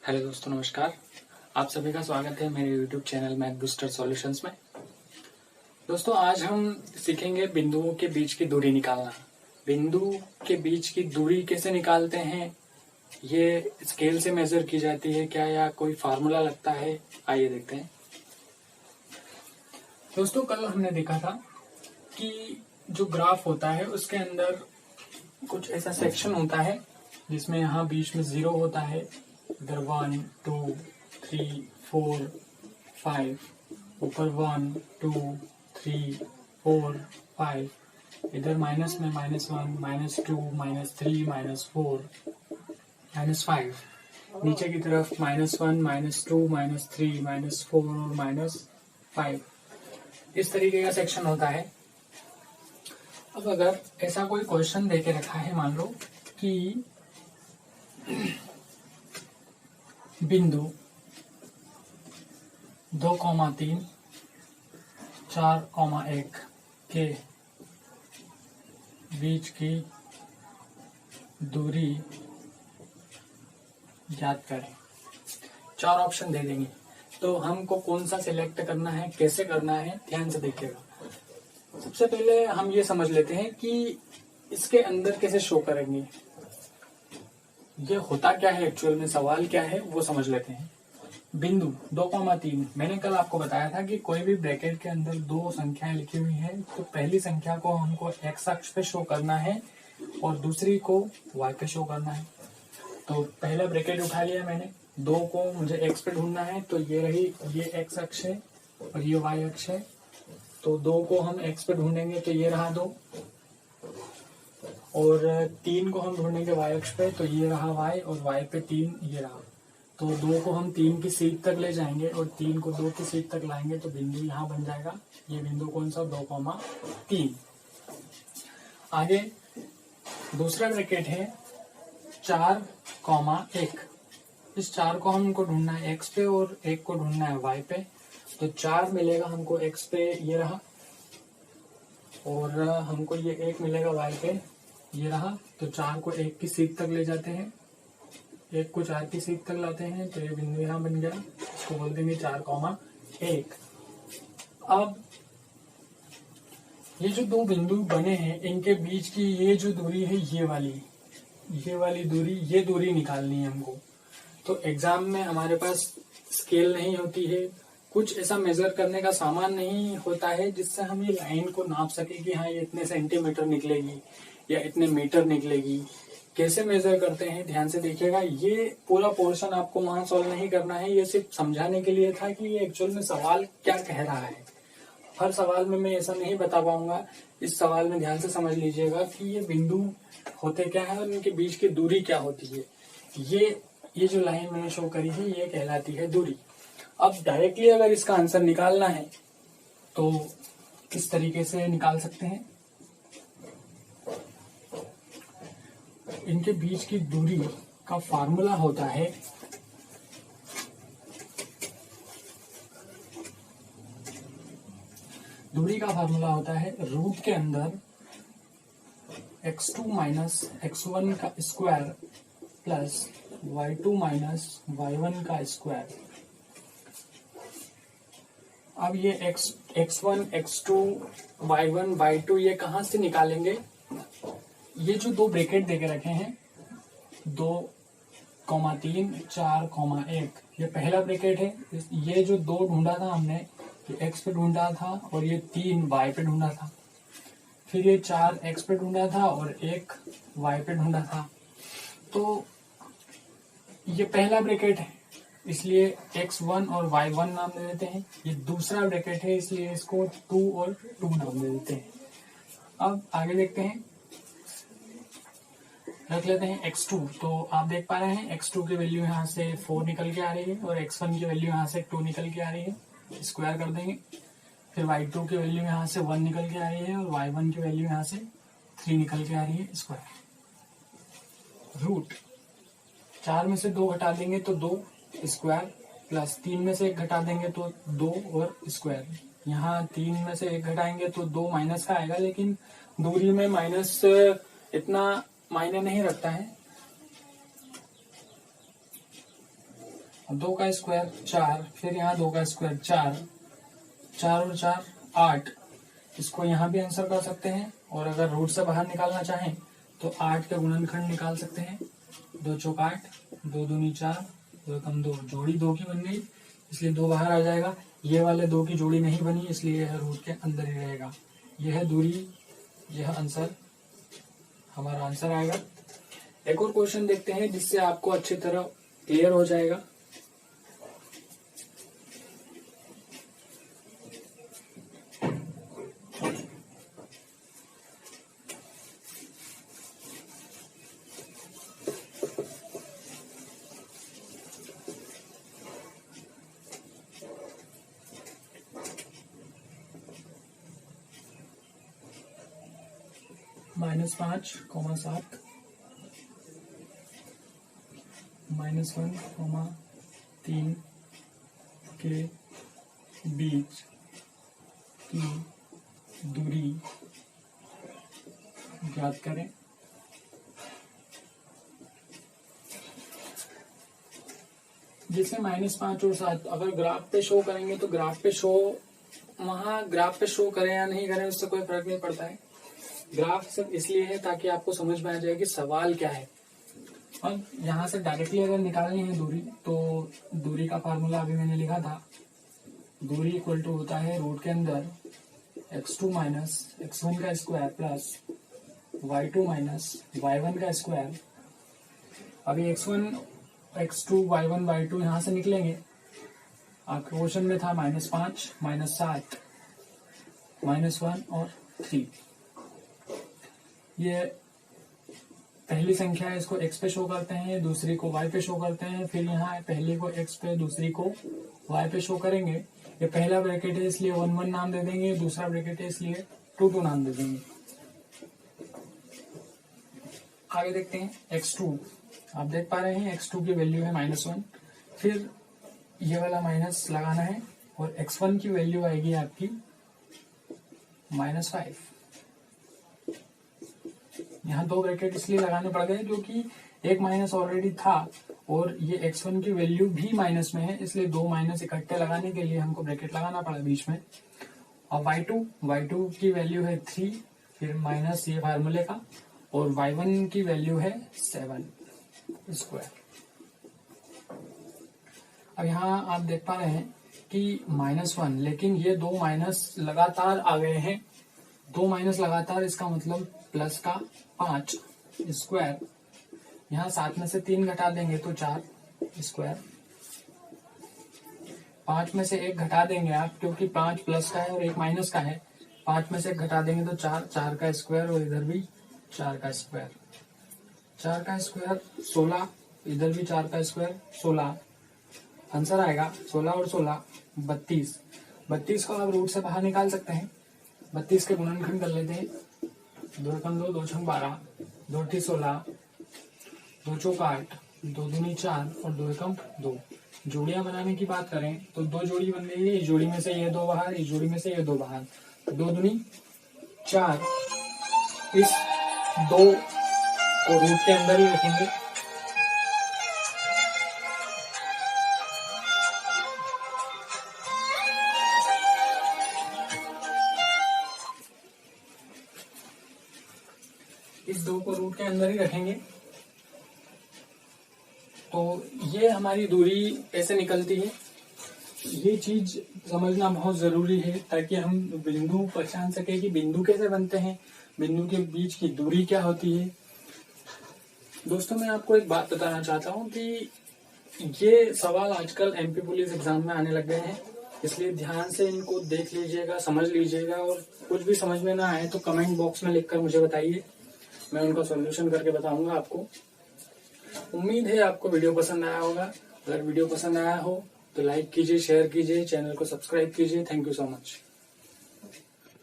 Hello दोस्तों, नमस्कार। आप सभी का स्वागत है मेरे YouTube channel math booster solutions में। दोस्तों, आज हम सीखेंगे बिंदुओं के बीच की दूरी निकालना। बिंदु के बीच की दूरी कैसे निकालते हैं, ये स्केल से मेजर की जाती है क्या या कोई फार्मूला लगता है, आइए देखते हैं। दोस्तों, कल हमने देखा था कि जो ग्राफ होता है उसके अंदर कुछ ऐसा सेक्शन होता है जिसमें यहाँ बीच में 0 होता है, इधर 1 2 3 4 5, ऊपर 1 2 3 4 5, इधर माइनस में -1 -2 -3 -4 -5, नीचे की तरफ -1 -2 -3 -4 और -5, इस तरीके का सेक्शन होता है। अब अगर ऐसा कोई क्वेश्चन देके रखा है, मान लो कि बिंदु 2,3 4,1 के बीच की दूरी ज्ञात करें। 4 ऑप्शन दे देंगे, तो हमको कौन सा सिलेक्ट करना है, कैसे करना है, ध्यान से देखिएगा। सबसे पहले हम ये समझ लेते हैं कि इसके अंदर कैसे शो करेंगे, ये होता क्या है, एक्चुअल में सवाल क्या है वो समझ लेते हैं। बिंदु 2,3, मैंने कल आपको बताया था कि कोई भी ब्रैकेट के अंदर 2 संख्याएं लिखी हुई हैं, तो पहली संख्या को हमको एक्स अक्ष पे शो करना है और दूसरी को वाई पे शो करना है। तो पहला ब्रैकेट उठा लिया मैंने, 2 को मुझे एक्स पे ढूंढना है, तो ये रही, ये एक्स अक्ष है और ये वाई अक्ष है। तो 2 को हम एक्स पे ढूंढेंगे तो ये रहा 2, और 3 को हम ढूंढेंगे वाई अक्ष पे, तो ये रहा वाई, और वाई पे 3 ये रहा। तो 2 को हम 3 की सीध तक ले जाएंगे और 3 को 2 की सीध तक लाएंगे, तो बिंदु यहाँ बन जाएगा। ये बिंदु कौन सा, 2,3। आगे दूसरा ब्रैकेट है 4,1। इस 4 को हमको ढूंढना है एक्स पे और 1 को ढूंढना है वाई पे। तो 4 मिलेगा हमको एक्स पे, ये रहा, और हमको ये 1 मिलेगा वाई पे, ये रहा। तो 4 को 1 की सीध तक ले जाते हैं, 1 को 4 की सीध तक लाते हैं, तो ये बिंदु यहाँ बन गया। इसको बोल देंगे 4,1। अब ये जो 2 बिंदु बने हैं, इनके बीच की ये जो दूरी है, ये वाली दूरी, ये दूरी निकालनी है हमको। तो एग्जाम में हमारे पास स्केल नहीं होती है, कुछ ऐसा मेजर करने का सामान नहीं होता है जिससे हम ये लाइन को नाप सके कि हाँ ये इतने सेंटीमीटर निकलेगी या इतने मीटर निकलेगी। कैसे मेजर करते हैं, ध्यान से देखिएगा। ये पूरा पोर्शन आपको वहां सॉल्व नहीं करना है, ये सिर्फ समझाने के लिए था कि ये एक्चुअल में सवाल क्या कह रहा है। हर सवाल में मैं ऐसा नहीं बता पाऊंगा। इस सवाल में ध्यान से समझ लीजिएगा कि ये बिंदु होते क्या है और इनके बीच की दूरी क्या होती है। ये जो लाइन मैंने शो करी है, ये कहलाती है दूरी। अब डायरेक्टली अगर इसका आंसर निकालना है तो किस तरीके से निकाल सकते हैं। इनके बीच की दूरी का फार्मूला होता है रूट के अंदर x2 माइनस x1 का square plus y2 minus y1 का स्क्वायर। अब ये x1 x2 y1 y2 ये कहाँ से निकालेंगे। ये जो 2 ब्रैकेट देके रखे हैं, 2,3 4,1, ये पहला ब्रैकेट है। ये जो 2 ढूंढा था हमने, ये x पे ढूंढा था और ये 3 y पे ढूंढा था। फिर ये 4 x पे ढूंढा था और 1 y पे ढूंढा था। तो ये पहला ब्रैकेट है, इसलिए x1 और y1 नाम दे देते हैं। ये दूसरा ब्रैकेट है, इसलिए इसको 2 और 2 नाम दे देते हैं। अब आगे देखते हैं, रख लेते हैं x2। तो आप देख पा रहे हैं x2 की वैल्यू यहाँ से 4 निकल के आ रही है और x1 की वैल्यू यहाँ से 2 निकल के आ रही है, स्क्वायर कर देंगे। फिर y2 की वैल्यू यहाँ से 1 निकल के आ रही है और y1 की वैल्यू यहाँ से 3 निकल के आ रही है, स्क्वायर। रूट 4 में से 2 घटा देंगे तो 2 स्क्वायर, प्लस 3 में से 1 घटा देंगे तो 2 और स्क्वायर। यहाँ 3 में से 1 घटाएंगे तो 2 माइनस का आएगा, लेकिन दूरी में माइनस इतना मायने नहीं रखता है। 2 का स्क्वायर 4, फिर यहाँ 2 का स्क्वायर 4, 4 और 4 8। इसको यहाँ भी आंसर कर सकते हैं, और अगर रूट से बाहर निकालना चाहें तो 8 के गुणनखंड निकाल सकते हैं। 2 चौक 8, 2 दूनी 4, 2 कम 2, जोड़ी 2 की बन गई, इसलिए 2 बाहर आ जाएगा। ये वाले 2 की जोड़ी नहीं बनी, इसलिए यह रूट के अंदर ही रहेगा। यह है दूरी, यह आंसर, हमारा आंसर आएगा। एक और क्वेश्चन देखते हैं जिससे आपको अच्छी तरह क्लियर हो जाएगा। -5,7 -1,3 के बीच की दूरी ज्ञात करें। जिसमें -5 और 7 अगर ग्राफ पे शो करेंगे तो ग्राफ पे शो करें या नहीं करें उससे कोई फर्क नहीं पड़ता है। ग्राफ सिर्फ इसलिए है ताकि आपको समझ में आ जाए कि सवाल क्या है। और यहाँ से डायरेक्टली अगर निकालनी है दूरी, तो दूरी का फार्मूला अभी मैंने लिखा था। दूरी इक्वल टू होता है रूट के अंदर x2 माइनस x1 का square plus y2 minus y1 का स्क्वायर। अभी x1 x2 y1 y2 यहाँ से निकलेंगे। आपके क्वेश्चन में था -5 -7 -1 और 3। ये पहली संख्या है, इसको x पे शो करते हैं, दूसरी को y पे शो करते हैं, फिर यहाँ पहली को x पे दूसरी को y पे शो करेंगे। ये पहला ब्रैकेट है इसलिए 1 1 नाम दे देंगे, दूसरा ब्रैकेट है इसलिए 2 2 नाम दे देंगे। आगे देखते हैं x2। आप देख पा रहे हैं x2 की वैल्यू है -1, फिर ये वाला माइनस लगाना है, और x1 की वैल्यू आएगी आपकी -5। यहाँ 2 ब्रैकेट इसलिए लगाने पड़ गए क्योंकि एक माइनस ऑलरेडी था, और ये x1 की वैल्यू भी माइनस में है, इसलिए 2 माइनस इकट्ठे लगाने के लिए हमको ब्रैकेट लगाना पड़ा बीच में। और y2 की वैल्यू है 3, फिर माइनस ये फार्मूले का, और y1 की वैल्यू है 7 स्क्वायर। अब यहाँ आप देख पा रहे हैं कि -1, लेकिन ये 2 माइनस लगातार आ गए हैं। 2 माइनस लगातार, इसका मतलब प्लस का 5 स्क्वायर। यहाँ 7 में से 3 घटा देंगे तो 4 स्क्वायर। 5 में से 1 घटा देंगे आप, क्योंकि 5 प्लस का है और 1 माइनस का है। 5 में से 1 घटा देंगे तो 4, 4 का स्क्वायर, और इधर भी 4 का स्क्वायर। 4 का स्क्वायर 16, इधर भी 4 का स्क्वायर 16। आंसर आएगा 16 और 16 32। 32 को आप रूट से बाहर निकाल सकते हैं। 32 के गुणनखंड कर लेते हैं। 2 कम 2, 2 छंग 12, 2 ठी 16, 2 चौक 8, 2 दूनी 4 और 2 एकम 2। जोड़ियां बनाने की बात करें तो 2 जोड़ी बन गई है। इस जोड़ी में से ये 2 बाहर, इस जोड़ी में से ये 2 बाहर, 2 दूनी 4। इस 2 को रूट के अंदर ही रखेंगे। इस 2 को रूट के अंदर ही रखेंगे। तो ये हमारी दूरी कैसे निकलती है, ये चीज समझना बहुत जरूरी है, ताकि हम बिंदु पहचान सके कि बिंदु कैसे बनते हैं, बिंदु के बीच की दूरी क्या होती है। दोस्तों, मैं आपको एक बात बताना चाहता हूँ कि ये सवाल आजकल एमपी पुलिस एग्जाम में आने लग गए हैं, इसलिए ध्यान से इनको देख लीजिएगा, समझ लीजिएगा, और कुछ भी समझ में ना आए तो कमेंट बॉक्स में लिखकर मुझे बताइए, मैं उनका सॉल्यूशन करके बताऊंगा आपको। उम्मीद है आपको वीडियो पसंद आया होगा। अगर वीडियो पसंद आया हो तो लाइक कीजिए, शेयर कीजिए, चैनल को सब्सक्राइब कीजिए। Thank you so much.